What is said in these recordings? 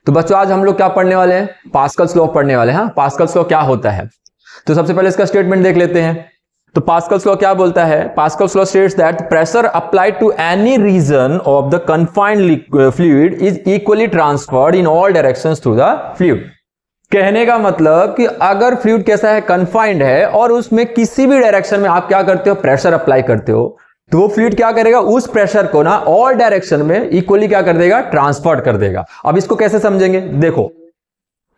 तो बच्चों आज हम लोग क्या पढ़ने वाले हैं, पास्कल्स लॉ पढ़ने वाले हैं। हाँ, पास्कल्स लॉ क्या होता है, तो सबसे पहले इसका स्टेटमेंट देख लेते हैं। तो पास्कल्स लॉ क्या बोलता है, Pascal's law states that pressure applied to any region of the confined fluid is equally transferred in all directions through the fluid. कहने का मतलब कि अगर फ्लूइड कैसा है, कन्फाइंड है, और उसमें किसी भी डायरेक्शन में आप क्या करते हो, प्रेशर अप्लाई करते हो, तो वो फ्लूइड क्या करेगा, उस प्रेशर को ना ऑल डायरेक्शन में इक्वली क्या कर देगा, ट्रांसफर कर देगा। अब इसको कैसे समझेंगे, देखो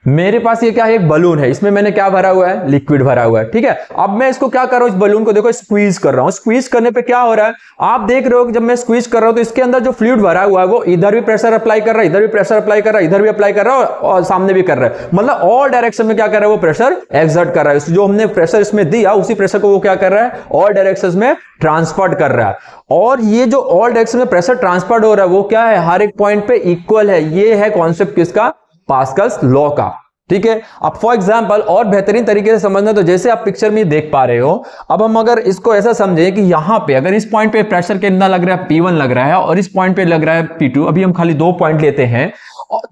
मेरे पास ये क्या है, एक बलून है, इसमें मैंने क्या भरा हुआ है, लिक्विड भरा हुआ है, ठीक है। अब मैं इसको क्या कर रहा हूं, इस बलून को देखो स्क्वीज कर रहा हूं। स्क्वीज करने पे क्या हो रहा है, आप देख रहे हो कि जब मैं स्क्वीज कर रहा हूं तो इसके अंदर जो फ्लूइड भरा हुआ है वो इधर भी प्रेशर अप्लाई कर रहा है, इधर भी प्रेशर अप्लाई कर रहा है, इधर भी अप्लाई कर रहा है और सामने भी कर रहा है। मतलब ऑल डायरेक्शन में क्या कर रहा है, वो प्रेशर एक्सर्ट कर रहा है। जो हमने प्रेशर इसमें दिया उसी प्रेशर को वो क्या कर रहा है, ऑल डायरेक्शन में ट्रांसफर कर रहा है। और ये जो ऑल डायरेक्शन में प्रेशर ट्रांसफर हो रहा है वो क्या है, हर एक पॉइंट पे इक्वल है। ये है कॉन्सेप्ट किसका, पास्कल्स लॉ का, ठीक है। अब फॉर एग्जांपल और बेहतरीन तरीके से समझना, तो जैसे आप पिक्चर में देख पा रहे हो, अब हम अगर इसको ऐसा समझें कि यहां पे अगर इस पॉइंट पे प्रेशर कितना लग रहा है, P1 लग रहा है, और इस पॉइंट पे लग रहा है P2, अभी हम खाली 2 पॉइंट लेते हैं,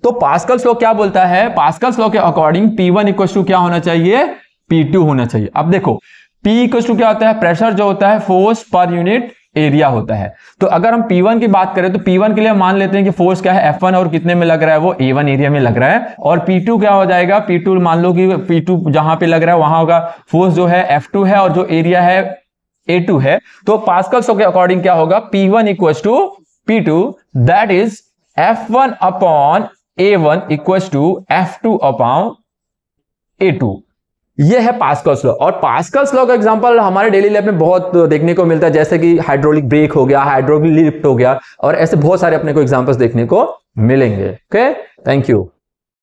तो पास्कल्स लॉ क्या बोलता है, पास्कल्स लॉ के अकॉर्डिंग P1 इक्वल टू क्या होना चाहिए, P2 होना चाहिए। अब देखो P इक्वल टू क्या होता है, प्रेशर जो होता है फोर्स पर यूनिट एरिया होता है। तो अगर हम P1 की बात करें तो P1 के लिए मान लेते हैं कि फोर्स क्या है, F1, और कितने में लग रहा है, वो A1 एरिया में लग रहा है। और P2 क्या हो जाएगा, P2 मान लो कि P2 जहां पे लग रहा है वहां होगा फोर्स जो है F2 है, और जो एरिया है A2 है। तो पास्कल्स लॉ के अकॉर्डिंग क्या होगा, P1 equal to P2, that is F1 upon A1 equal to F2 upon A2। ये है पास्कल्स लॉ। और पास्कल्स लॉ का एग्जांपल हमारे डेली लाइफ में बहुत देखने को मिलता है, जैसे कि हाइड्रोलिक ब्रेक हो गया, हाइड्रोलिक लिफ्ट हो गया, और ऐसे बहुत सारे अपने को एग्जांपल्स देखने को मिलेंगे। Okay, thank you.